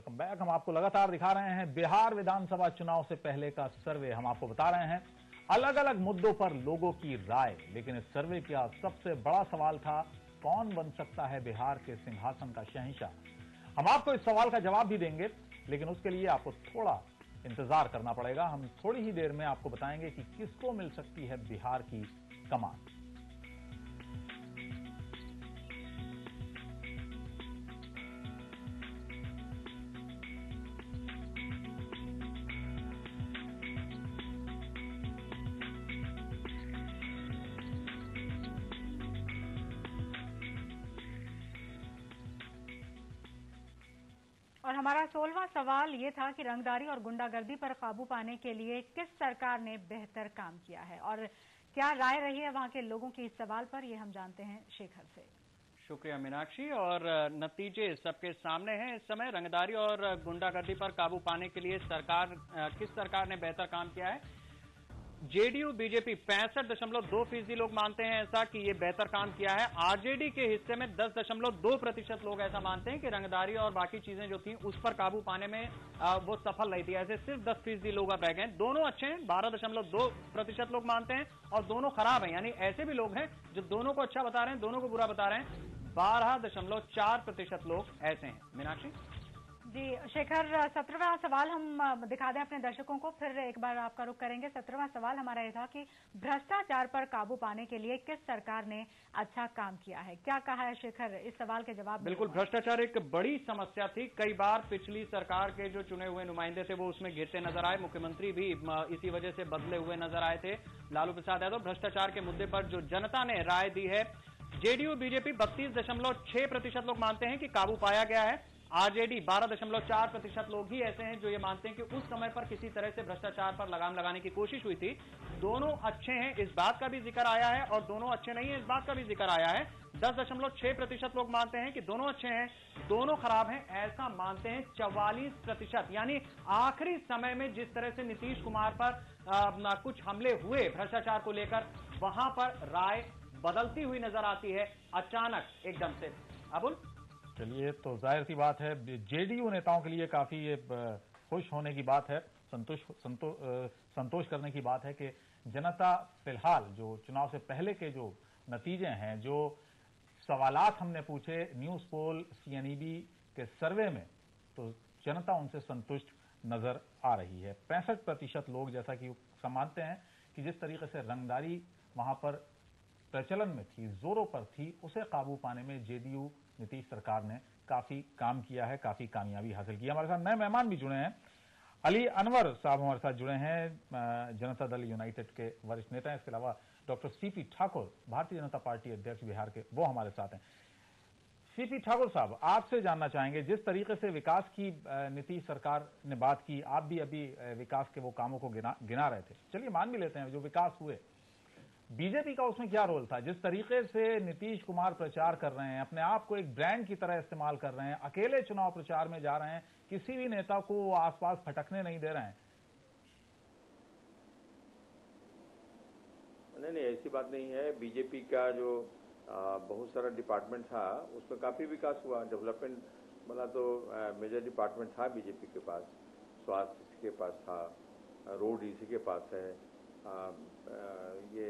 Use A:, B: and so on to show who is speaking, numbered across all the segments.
A: Welcome back. हम आपको लगातार दिखा रहे हैं बिहार विधानसभा चुनाव से पहले का सर्वे। हम आपको बता रहे हैं अलग अलग मुद्दों पर लोगों की राय, लेकिन इस सर्वे का सबसे बड़ा सवाल था कौन बन सकता है बिहार के सिंहासन का शहंशाह। हम आपको इस सवाल का जवाब भी देंगे, लेकिन उसके लिए आपको थोड़ा इंतजार करना पड़ेगा। हम थोड़ी ही देर में आपको बताएंगे कि किसको मिल सकती है बिहार की कमान।
B: और हमारा 16वां सवाल ये था कि रंगदारी और गुंडागर्दी पर काबू पाने के लिए किस सरकार ने बेहतर काम किया है, और क्या राय रही है वहां के लोगों की इस सवाल पर, ये हम जानते हैं शेखर से।
C: शुक्रिया मीनाक्षी। और नतीजे सबके सामने हैं इस समय। रंगदारी और गुंडागर्दी पर काबू पाने के लिए किस सरकार ने बेहतर काम किया है? जेडीयू बीजेपी 65.2% लोग मानते हैं ऐसा कि ये बेहतर काम किया है। आरजेडी के हिस्से में 10.2% लोग ऐसा मानते हैं कि रंगदारी और बाकी चीजें जो थी उस पर काबू पाने में वो सफल रही थी। ऐसे सिर्फ 10% लोग अब रह गए। दोनों अच्छे हैं, 12.2% लोग मानते हैं, और दोनों खराब हैं, यानी ऐसे भी लोग हैं जो दोनों को अच्छा बता रहे हैं, दोनों को बुरा बता रहे हैं। 12.4% लोग ऐसे हैं। मीनाक्षी
B: जी शेखर, 17वां सवाल हम दिखा दें अपने दर्शकों को, फिर एक बार आपका रुख करेंगे। 17वां सवाल हमारा यह था कि भ्रष्टाचार पर काबू पाने के लिए किस सरकार ने अच्छा काम किया है। क्या कहा है शेखर इस सवाल के जवाब?
C: बिल्कुल, भ्रष्टाचार एक बड़ी समस्या थी। कई बार पिछली सरकार के जो चुने हुए नुमाइंदे थे वो उसमें घिरते नजर आए। मुख्यमंत्री भी इसी वजह से बदले हुए नजर आए थे। लालू प्रसाद यादव भ्रष्टाचार के मुद्दे पर जो जनता ने राय दी है, जेडीयू बीजेपी 32.6% लोग मानते हैं कि काबू पाया गया है। आरजेडी 12.4% लोग ही ऐसे हैं जो ये मानते हैं कि उस समय पर किसी तरह से भ्रष्टाचार पर लगाम लगाने की कोशिश हुई थी। दोनों अच्छे हैं इस बात का भी जिक्र आया है, और दोनों अच्छे नहीं है इस बात का भी जिक्र आया है। 10.6% लोग मानते हैं कि दोनों अच्छे हैं, दोनों खराब हैं, ऐसा मानते हैं 44%। यानी आखिरी समय में जिस तरह से नीतीश कुमार पर कुछ हमले हुए भ्रष्टाचार को लेकर, वहां पर राय बदलती हुई नजर आती है अचानक एकदम से। अबुल,
A: चलिए, तो जाहिर सी बात है जेडीयू नेताओं के लिए काफी खुश होने की बात है, संतोष करने की बात है कि जनता फिलहाल जो चुनाव से पहले के जो नतीजे हैं, जो सवालात हमने पूछे न्यूज पोल सीएनईबी के सर्वे में, तो जनता उनसे संतुष्ट नजर आ रही है। 65% लोग जैसा कि मानते हैं कि जिस तरीके से रंगदारी वहां पर प्रचलन में थी, जोरों पर थी, उसे काबू पाने में जेडीयू नीतीश सरकार ने काफी काम किया है, काफी कामयाबी हासिल की है। हमारे साथ नए मेहमान भी जुड़े हैं। अली अनवर साहब हमारे साथ जुड़े हैं, जनता दल यूनाइटेड के वरिष्ठ नेता हैं। इसके अलावा doctor CP Thakur, Bharatiya Janata party अध्यक्ष बिहार के, वो हमारे साथ हैं। सीपी ठाकुर साहब, आपसे जानना चाहेंगे, जिस तरीके से विकास की नीतीश सरकार ने बात की, आप भी अभी विकास के वो कामों को गिना रहे थे। चलिए मान भी लेते हैं जो विकास हुए, बीजेपी का उसमें क्या रोल था? जिस तरीके से नीतीश कुमार प्रचार कर रहे हैं, अपने आप को एक ब्रांड की तरह इस्तेमाल कर रहे हैं, अकेले चुनाव प्रचार में जा रहे हैं, किसी भी नेता को आसपास फटकने नहीं दे रहे हैं।
D: नहीं, ऐसी बात नहीं है। बीजेपी का जो बहुत सारा डिपार्टमेंट था उसमें काफी विकास हुआ, डेवलपमेंट वाला तो मेजर डिपार्टमेंट था बीजेपी के पास। स्वास्थ्य इसी के पास था, रोड इसी के पास है, ये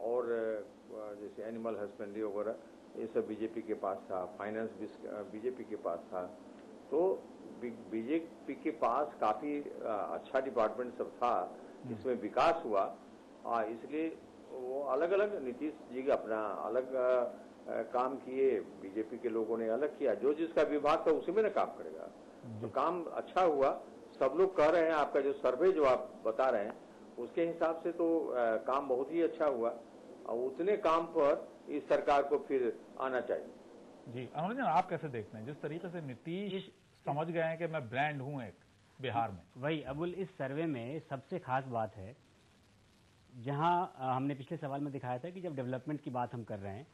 D: और जैसे एनिमल हस्बेंड्री वगैरह, ये सब बीजेपी के पास था। फाइनेंस भी बीजेपी के पास था। तो बीजेपी के पास काफी अच्छा डिपार्टमेंट सब था, इसमें विकास हुआ। इसलिए वो अलग अलग, नीतीश जी का अपना अलग काम किए, बीजेपी के लोगों ने अलग किया। जो जिसका विभाग था उसी में ना काम करेगा, तो काम अच्छा हुआ। सब लोग कह रहे हैं, आपका जो सर्वे जो आप बता रहे हैं उसके हिसाब से तो काम बहुत ही अच्छा हुआ, और उतने काम पर इस सरकार को फिर आना चाहिए।
A: जी अनुरंजन, आप कैसे देखते हैं, जिस तरीके से नीतीश समझ गए हैं कि मैं ब्रांड हूं एक बिहार में?
E: वही अबुल, इस सर्वे में सबसे खास बात है, जहां हमने पिछले सवाल में दिखाया था कि जब डेवलपमेंट की बात हम कर रहे हैं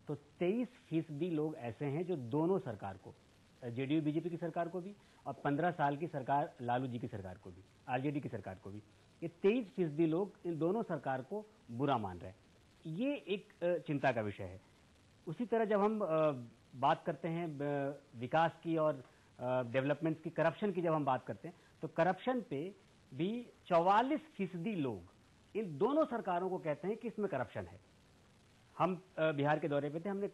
E: तो 23% लोग ऐसे हैं जो दोनों सरकार को, जेडीयू बीजेपी की सरकार को भी और 15 साल की सरकार लालू जी की सरकार को भी, आरजेडी की सरकार को भी, ये 23% लोग इन दोनों सरकार को बुरा मान रहे हैं। ये एक चिंता का विषय है। उसी तरह जब हम बात करते हैं विकास की और डेवलपमेंट की, करप्शन की जब हम बात करते हैं तो करप्शन पे भी 44% लोग इन दोनों सरकारों को कहते हैं कि इसमें करप्शन है। हम बिहार के दौरे पे थे, हमने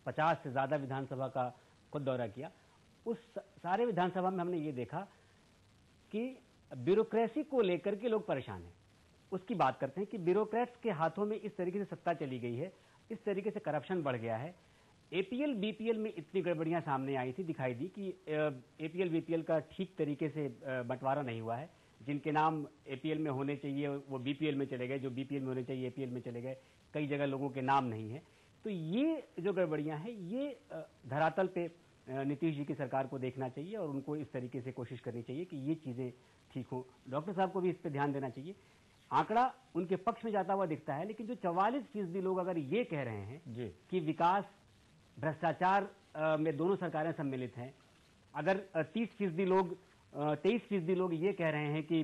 E: 50 से ज्यादा विधानसभा का खुद दौरा किया। उस सारे विधानसभा में हमने ये देखा कि ब्यूरोक्रेसी को लेकर के लोग परेशान हैं। उसकी बात करते हैं कि ब्यूरोक्रेट्स के हाथों में इस तरीके से सत्ता चली गई है, इस तरीके से करप्शन बढ़ गया है। एपीएल बीपीएल में इतनी गड़बड़ियां सामने आई थी, दिखाई दी कि एपीएल बीपीएल का ठीक तरीके से बंटवारा नहीं हुआ है। जिनके नाम एपीएल में होने चाहिए वो बीपीएल में चले गए, जो बीपीएल में होने चाहिए एपीएल में चले गए। कई जगह लोगों के नाम नहीं है। तो ये जो गड़बड़ियां हैं ये धरातल पे नीतीश जी की सरकार को देखना चाहिए और उनको इस तरीके से कोशिश करनी चाहिए कि ये चीजें ठीक हो। डॉक्टर साहब को भी इस पर ध्यान देना चाहिए। आंकड़ा उनके पक्ष में जाता हुआ दिखता है, लेकिन जो 44% लोग अगर ये कह रहे हैं कि विकास भ्रष्टाचार में दोनों सरकारें सम्मिलित हैं, अगर 23% लोग ये कह रहे हैं कि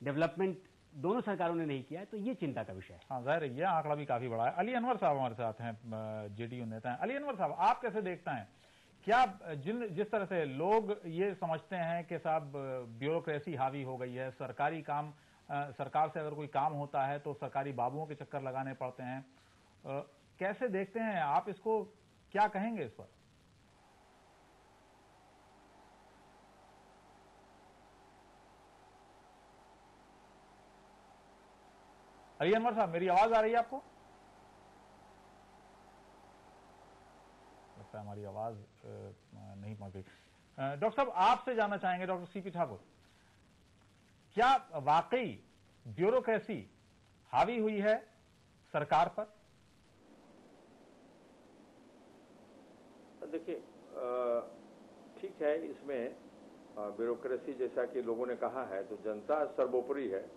E: डेवलपमेंट दोनों सरकारों ने नहीं किया है, तो ये चिंता का विषय है।
A: हाँ, जाहिर है ये आंकड़ा भी काफी बड़ा है। अली अनवर साहब हमारे साथ हैं, जेडीयू नेता हैं। अली अनवर साहब, आप कैसे देखते हैं, क्या जिस तरह से लोग ये समझते हैं कि साहब ब्यूरोक्रेसी हावी हो गई है, सरकारी काम, सरकार से अगर कोई काम होता है तो सरकारी बाबुओं के चक्कर लगाने पड़ते हैं, कैसे देखते हैं आप इसको, क्या कहेंगे इस पर? अली अनवर साहब, मेरी आवाज आ रही है आपको? लगता है हमारी आवाज नहीं पहुंच गई। डॉक्टर साहब, आपसे जानना चाहेंगे, डॉक्टर सीपी ठाकुर, क्या वाकई ब्यूरोक्रेसी हावी हुई है सरकार पर?
D: देखिए, ठीक है, इसमें ब्यूरोक्रेसी जैसा कि लोगों ने कहा है, तो जनता सर्वोपरि है।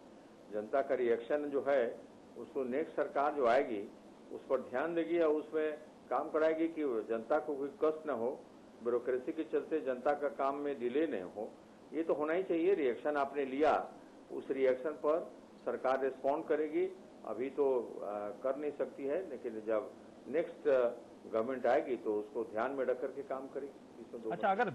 D: जनता का रिएक्शन जो है उसको नेक्स्ट सरकार जो आएगी उस पर ध्यान देगी और उसमें काम कराएगी कि जनता को कोई कष्ट न हो, ब्यूरोक्रेसी के चलते जनता का काम में डिले नहीं हो। ये तो होना ही चाहिए। रिएक्शन आपने लिया, उस रिएक्शन पर सरकार रिस्पॉन्ड करेगी। अभी तो कर नहीं सकती है, लेकिन जब नेक्स्ट गवर्नमेंट आएगी तो उसको ध्यान में रख करके काम करेगी।
A: अच्छा, अगर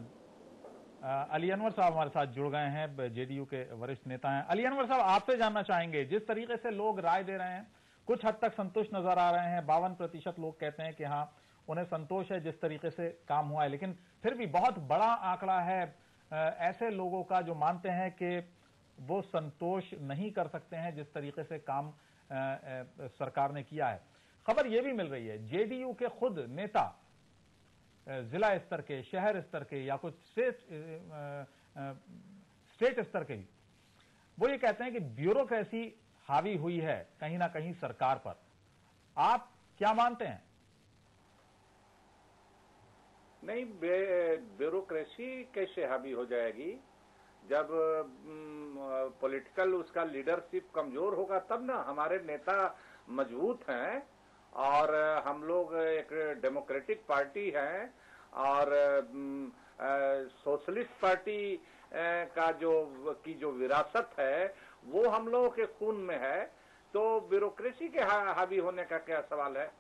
A: अली अनवर साहब हमारे साथ जुड़ गए हैं, जेडीयू के वरिष्ठ नेता हैं। अली अनवर साहब, आपसे जानना चाहेंगे, जिस तरीके से लोग राय दे रहे हैं, कुछ हद तक संतुष्ट नजर आ रहे हैं। 52% लोग कहते हैं कि हाँ, उन्हें संतोष है जिस तरीके से काम हुआ है, लेकिन फिर भी बहुत बड़ा आंकड़ा है ऐसे लोगों का जो मानते हैं कि वो संतोष नहीं कर सकते हैं जिस तरीके से काम सरकार ने किया है। खबर यह भी मिल रही है, जेडीयू के खुद नेता जिला स्तर के, शहर स्तर के या कुछ स्टेट स्तर के, वो ये कहते हैं कि ब्यूरोक्रेसी हावी हुई है कहीं ना कहीं सरकार पर। आप क्या मानते हैं?
F: नहीं, ब्यूरोक्रेसी कैसे हावी हो जाएगी? जब पॉलिटिकल उसका लीडरशिप कमजोर होगा तब ना। हमारे नेता मजबूत हैं और हम लोग एक डेमोक्रेटिक पार्टी है और सोशलिस्ट पार्टी का जो विरासत है वो हम लोगों के खून में है। तो ब्यूरोक्रेसी के हावी होने का क्या सवाल है?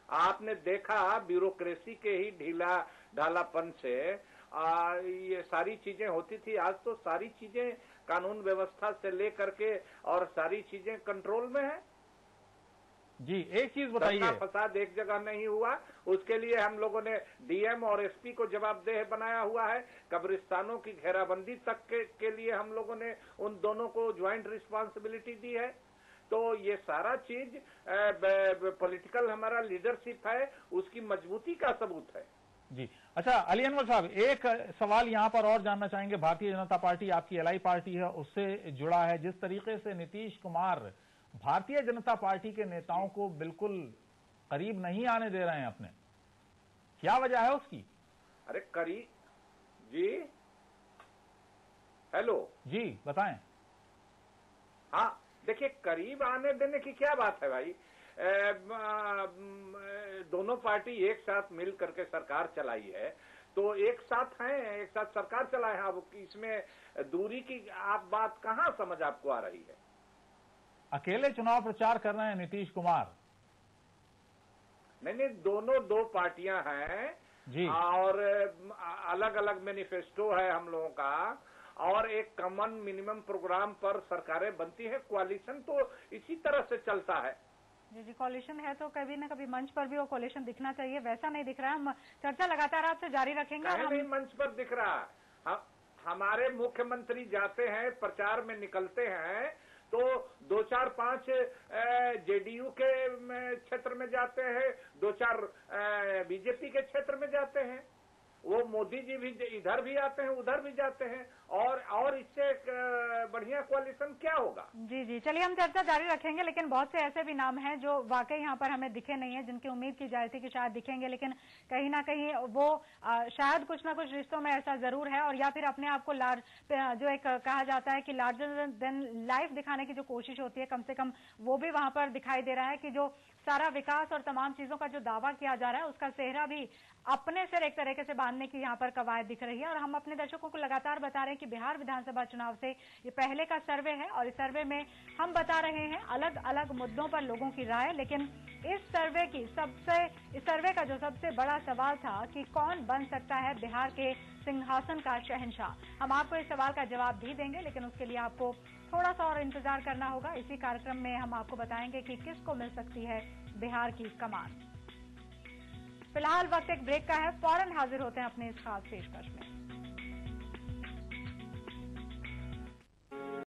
F: आपने देखा ब्यूरोक्रेसी के ही ढालापन से ये सारी चीजें होती थी। आज तो सारी चीजें कानून व्यवस्था से लेकर के और सारी चीजें कंट्रोल में है।
A: जी, एक चीज बताइए,
F: फसाद एक जगह नहीं हुआ, उसके लिए हम लोगों ने डीएम और एसपी को जवाबदेह बनाया हुआ है। कब्रिस्तानों की घेराबंदी तक के लिए हम लोगों ने उन दोनों को ज्वाइंट रिस्पांसिबिलिटी दी है। तो ये सारा चीज पॉलिटिकल हमारा लीडरशिप है, उसकी मजबूती का सबूत है।
A: जी, अच्छा अली अनवर साहब, एक सवाल यहां पर और जानना चाहेंगे। भारतीय जनता पार्टी आपकी एलआई पार्टी है, उससे जुड़ा है। जिस तरीके से नीतीश कुमार भारतीय जनता पार्टी के नेताओं को बिल्कुल करीब नहीं आने दे रहे हैं अपने, क्या वजह है उसकी?
F: अरे करीब जी, हेलो
A: जी बताएं।
F: हाँ, देखिए, करीब आने देने की क्या बात है भाई? दोनों पार्टी एक साथ मिल करके सरकार चलाई है, तो एक साथ हैं, एक साथ सरकार चलाए हैं। अब इसमें दूरी की आप बात कहां समझ आपको आ रही है?
A: अकेले चुनाव प्रचार कर रहे हैं नीतीश कुमार?
F: नहीं, दोनों दो पार्टियां हैं,
A: जी।
F: और अलग अलग मैनिफेस्टो है हम लोगों का, और एक कॉमन मिनिमम प्रोग्राम पर सरकारें बनती है। कोalition तो इसी तरह से चलता है।
B: जी, कोalition है तो कभी न कभी मंच पर भी वो कोaliशन दिखना चाहिए, वैसा नहीं दिख रहा है। हम चर्चा लगातार आपसे जारी रखेंगे। और
F: नहीं मंच पर दिख रहा है। हमारे मुख्यमंत्री जाते हैं, प्रचार में निकलते हैं, तो 2, 4, 5 जेडीयू के क्षेत्र में जाते हैं, 2, 4 बीजेपी के क्षेत्र में जाते हैं। वो मोदी जी भी इधर भी आते हैं, उधर भी जाते हैं, और इससे बढ़िया कोaliशन क्या होगा।
B: जी जी, चलिए हम चर्चा जारी रखेंगे, लेकिन बहुत से ऐसे भी नाम हैं जो वाकई यहाँ पर हमें दिखे नहीं है, जिनकी उम्मीद की जा रही थी कि शायद दिखेंगे, लेकिन कहीं ना कहीं वो शायद कुछ ना कुछ रिश्तों में ऐसा जरूर है, और या फिर अपने आप को जो एक कहा जाता है कि लार्जर देन लाइफ दिखाने की जो कोशिश होती है, कम से कम वो भी वहां पर दिखाई दे रहा है कि जो सारा विकास और तमाम चीजों का जो दावा किया जा रहा है, उसका सेहरा भी अपने सिर एक तरीके से बांधने की यहाँ पर कवायद दिख रही है। और हम अपने दर्शकों को लगातार बता रहे हैं कि बिहार विधानसभा चुनाव से ये पहले का सर्वे है, और इस सर्वे में हम बता रहे हैं अलग अलग मुद्दों पर लोगों की राय। लेकिन इस सर्वे का जो सबसे बड़ा सवाल था कि कौन बन सकता है बिहार के सिंहासन का शहंशाह, हम आपको इस सवाल का जवाब भी देंगे, लेकिन उसके लिए आपको थोड़ा सा और इंतजार करना होगा। इसी कार्यक्रम में हम आपको बताएंगे कि किसको मिल सकती है बिहार की कमान। फिलहाल वक्त एक ब्रेक का है, फौरन हाजिर होते हैं अपने इस खास पेशकश में।